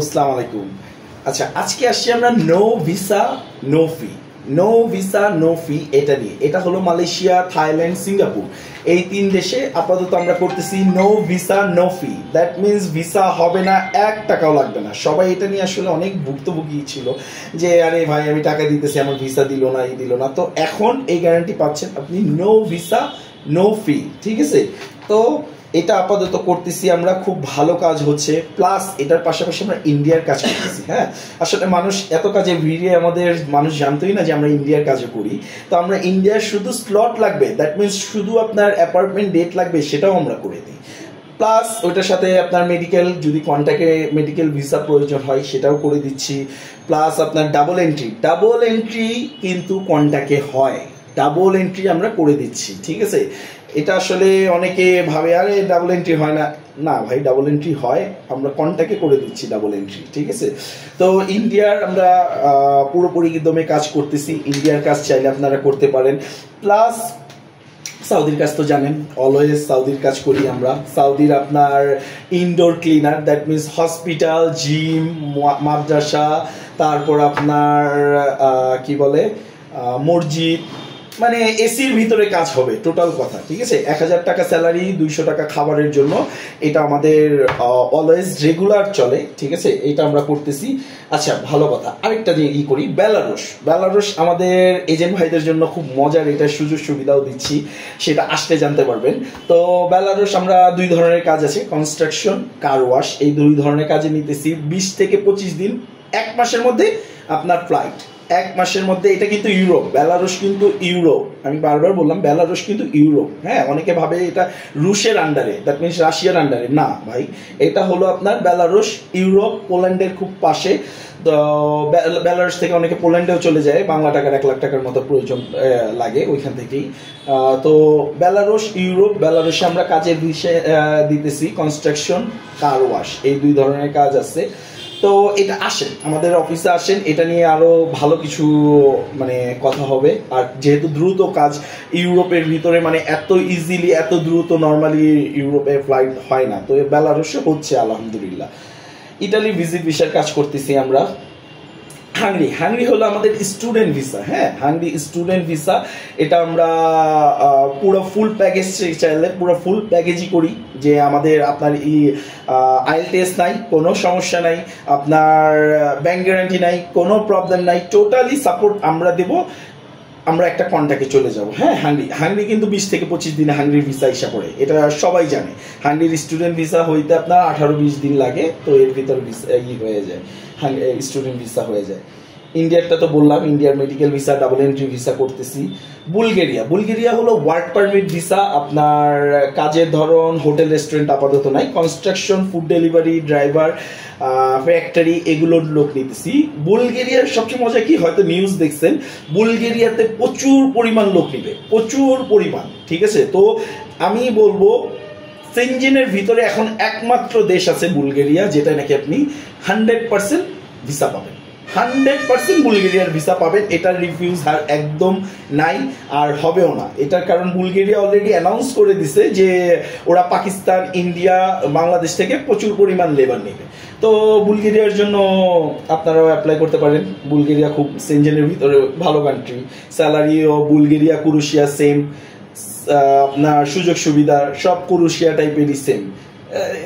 আসসালামু আলাইকুম। আচ্ছা, আজকে আসছি আমরা no visa no fee. No visa no fee এটা নিয়ে। এটা হলো মালয়েশিয়া, থাইল্যান্ড, সিঙ্গাপুর, এই 3 দেশে আপাতত আমরা করতেছি no visa no fee. That means visa হবে না, 1 টাকাও লাগবে না। সবাই এটা নিয়ে আসলে অনেক ভুক্তভোগী ছিল যে আরে ভাই আমি টাকা দিতেছি, আমার ভিসা দিল না, এই দিল না। তো এখন এই গ্যারান্টি পাচ্ছেন আপনি, নো ভিসা নো ফি। ঠিক আছে, তো এটা আপাতত করতেছি আমরা, খুব ভালো কাজ হচ্ছে। প্লাস এটার পাশাপাশি আমরা ইন্ডিয়ার কাজ করতেছি। হ্যাঁ, আসলে মানুষ এত কাজে ভিড়ে আমাদের মানুষ জানতোই না যে আমরা ইন্ডিয়ার কাজও করি। তো আমরা ইন্ডিয়ার শুধু স্লট লাগবে, দ্যাট মিনস শুধু আপনার অ্যাপয়েন্টমেন্ট ডেট লাগবে, সেটাও আমরা করে দিই। প্লাস ওইটার সাথে আপনার মেডিকেল, যদি কন্ট্যাক্টে মেডিকেল ভিসা প্রয়োজন হয় সেটাও করে দিচ্ছি। প্লাস আপনার ডাবল এন্ট্রি কিন্তু কন্ট্যাক্টে হয়, ডাবল এন্ট্রি আমরা করে দিচ্ছি। ঠিক আছে, এটা আসলে অনেকে ভাবে আরে ডাবল এন্ট্রি হয় না। না ভাই, ডাবল এন্ট্রি হয়, আমরা কন্ট্যাক্টে করে দিচ্ছি ডাবল এন্ট্রি। ঠিক আছে, তো ইন্ডিয়ার আমরা পুরোপুরি দমে কাজ করতেছি। ইন্ডিয়ার কাজ চাইলে আপনারা করতে পারেন। প্লাস সাউদির কাজ তো জানেন, অলওয়েজ সাউদির কাজ করি আমরা। সাউদির আপনার indoor cleaner, that means hospital, gym, মাদ্রাসা, তারপর আপনার কি বলে মসজিদ, মানে এসির ভিতরে কাজ হবে টোটাল কথা। ঠিক আছে, 1000 টাকা স্যালারি, 200 টাকা খাবারের জন্য। এটা আমাদের অলওয়েজ রেগুলার চলে। ঠিক আছে, এটা আমরা করতেছি। আচ্ছা, ভালো কথা। আরেকটা যে করি, বেলারুশ আমাদের এজেন্ট ভাইদের জন্য খুব মজার, এটা সুযোগ সুবিধাও দিচ্ছি, সেটা আসলে জানতে পারবেন। তো বেলারুশ আমরা 2 ধরনের কাজ আছে, কনস্ট্রাকশন, কার ওয়াশ, এই 2 ধরনের কাজে নিতেছি। 20 থেকে 25 দিন, 1 মাসের মধ্যে আপনার ফ্লাইট। 1 মাসের মধ্যে। এটা কিন্তু ইউরোপ, বেলারুশ কিন্তু ইউরোপ। আমি বারবার বললাম বেলারুশ কিন্তু ইউরোপ। হ্যাঁ, অনেকে ভাবে এটা রুশের আন্ডারে, দ্যাট মিনস রাশিয়ার আন্ডারে। না ভাই, এটা হলো আপনার বেলারুশ ইউরোপ, পোল্যান্ডের খুব পাশে। তো বেলারুশ থেকে অনেকে পোল্যান্ডেও চলে যায়, বাংলা টাকার 1 লাখ টাকার মতো প্রয়োজন লাগে ওইখান থেকেই। তো বেলারুশ ইউরোপ, বেলারুশে আমরা কাজের বিষয়ে দিতেছি কনস্ট্রাকশন, কার ওয়াশ, এই 2 ধরনের কাজ আছে। তো এটা আসেন, আমাদের অফিসে আসেন, এটা নিয়ে আরো ভালো কিছু মানে কথা হবে। আর যেহেতু দ্রুত কাজ ইউরোপের ভিতরে, মানে এত ইজিলি এত দ্রুত নর্মালি ইউরোপে ফ্লাইট হয় না, তো বেলারুশে হচ্ছে আলহামদুলিল্লাহ। ইটালি ভিজিট ভিসার কাজ করতেছি আমরা। হাঙ্গরি হলো আমাদের স্টুডেন্ট ভিসা। হ্যাঁ, হাঙ্গরি স্টুডেন্ট ভিসা, এটা আমরা পুরো ফুল প্যাকেজ চাইলে পুরো ফুল প্যাকেজই করি। যে আমাদের আপনার আইএল টেস্ট নাই, কোনো সমস্যা নাই, আপনার ব্যাংক গ্যারান্টি নাই, কোনো প্রবলেম নাই, টোটালি সাপোর্ট আমরা দেব। আমরা একটা কন্ট্যাক্টে চলে যাব। হ্যাঁ, হাঙ্গরি কিন্তু 20 থেকে 25 দিনে হাঙ্গরির ভিসা ইসা পড়ে, এটা সবাই জানে। হাঙ্গরির স্টুডেন্ট ভিসা হইতে আপনার 18-20 দিন লাগে, তো এর ভিতর হয়ে যায়, স্টুডেন্ট ভিসা হয়ে যায়। ইন্ডিয়ারটা তো বললাম, ইন্ডিয়ার medical visa, double entry visa করতেছি। বুলগেরিয়া হলো ওয়ার্ক পারমিট ভিসা। আপনার কাজের ধরন হোটেল রেস্টুরেন্ট আপাতত নাই, construction, food delivery, driver, factory, এগুলোর লোক নিতেছি। বুলগেরিয়ার সবচেয়ে মজা কি, হয়তো নিউজ দেখছেন, বুলগেরিয়াতে প্রচুর পরিমাণ লোক নিবে, প্রচুর পরিমাণ। ঠিক আছে, তো আমি বলবো সেনজেনের ভিতরে এখন একমাত্র দেশ আছে বুলগেরিয়া, যেটা নাকি আপনি 100% ভিসা পাবেন, 100% বুলগেরিয়ার ভিসা পাবেন। এটার রিভিউজ আর একদম নাই, আর হবেও না। এটার কারণ বুলগেরিয়া অলরেডি অ্যানাউন্স করে দিছে যে ওরা পাকিস্তান, ইন্ডিয়া, বাংলাদেশ থেকে প্রচুর পরিমাণ লেবার নেবে। তো বুলগেরিয়ার জন্য আপনারাও অ্যাপ্লাই করতে পারেন। বুলগেরিয়া খুব সেনজেনের ভিতরে ভালো কান্ট্রি, স্যালারিও বুলগেরিয়া, ক্রোয়েশিয়া সেম, আপনার সুযোগ সুবিধা সব ক্রোয়েশিয়া টাইপেরই সেম,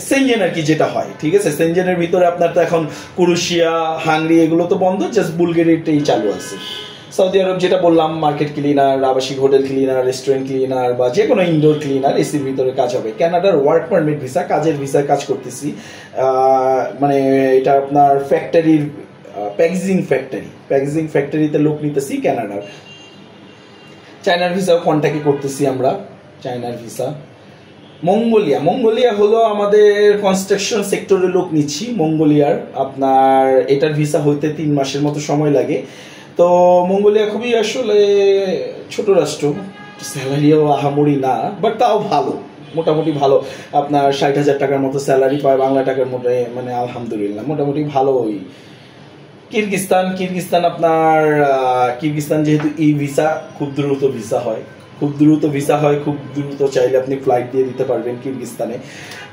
সেনজেন আর কি যেটা হয়। ঠিক আছে, সেনজেনের ভিতরে আপনার তো এখন ক্রোয়েশিয়া, হাঙ্গরি এগুলো তো বন্ধ, জাস্ট বুলগেরিয়াটাই চালু আছে। সৌদি আরব যেটা বললাম, মার্কেট ক্লিনার, আবাসিক হোটেল ক্লিনার, রেস্টুরেন্ট ক্লিনার, বা যে কোনো ইনডোর ক্লিনার, এসির ভিতরে কাজ হবে। কানাডার ওয়ার্ক পারমিট ভিসা, কাজের ভিসায় কাজ করতেছি। মানে এটা আপনার ফ্যাক্টরির প্যাকেজিং ফ্যাক্টরিতে লোক নিতেছি কানাডার। চায়নার ভিসাও কন্ট্যাক্টে করতেছি আমরা, চায়নার ভিসা। মঙ্গোলিয়া হলো আমাদের কনস্ট্রাকশন সেক্টরের লোক নিচ্ছি মঙ্গোলিয়ার। আপনার এটার ভিসা হইতে 3 মাসের মতো সময় লাগে। তো মঙ্গোলিয়া খুবই আসলে ছোট রাষ্ট্র, স্যালারিও আহামরি না, বাট তাও ভালো, মোটামুটি ভালো। আপনার 60,000 টাকার মতো স্যালারি পায়, বাংলা টাকার মতো, মানে আলহামদুলিল্লাহ মোটামুটি ভালোই। কিরগিস্তান আপনার কিরগিস্তান যেহেতু ভিসা, খুব দ্রুত ভিসা হয়, খুব দ্রুত চাইলে আপনি ফ্লাইট দিয়ে দিতে পারবেন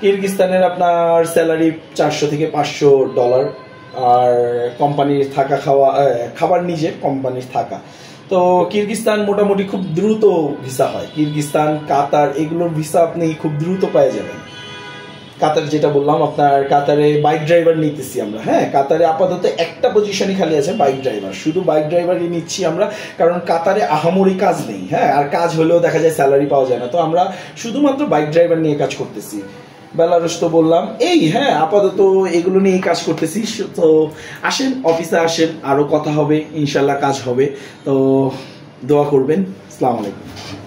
কিরগিস্তানের আপনার স্যালারি $400 থেকে $500, আর কোম্পানির থাকা খাওয়া, খাবার নিজের, কোম্পানির থাকা। তো কিরগিজস্তান মোটামুটি খুব দ্রুত ভিসা হয়, কিরগিজস্তান কাতার এগুলোর ভিসা আপনি খুব দ্রুত পেয়ে যাবেন। কাতার যেটা বললাম আপনার, কাতারে বাইক ড্রাইভার নিতেছি আমরা। হ্যাঁ, কাতারে আপাতত একটা পজিশনই খালি আছে, বাইক ড্রাইভার, শুধু বাইক ড্রাইভারই নিচ্ছি আমরা, কারণ কাতারে আহামরি কাজ নেই। হ্যাঁ, আর কাজ হলেও দেখা যায় স্যালারি পাওয়া যায় না, তো আমরা শুধুমাত্র বাইক ড্রাইভার নিয়ে কাজ করতেছি। বেলারুস তো বললাম এই, হ্যাঁ আপাতত এগুলো নিয়ে কাজ করতেছি। তো আসেন, অফিসে আসেন, আরও কথা হবে ইনশাল্লাহ, কাজ হবে। তো দোয়া করবেন। আসসালামু আলাইকুম।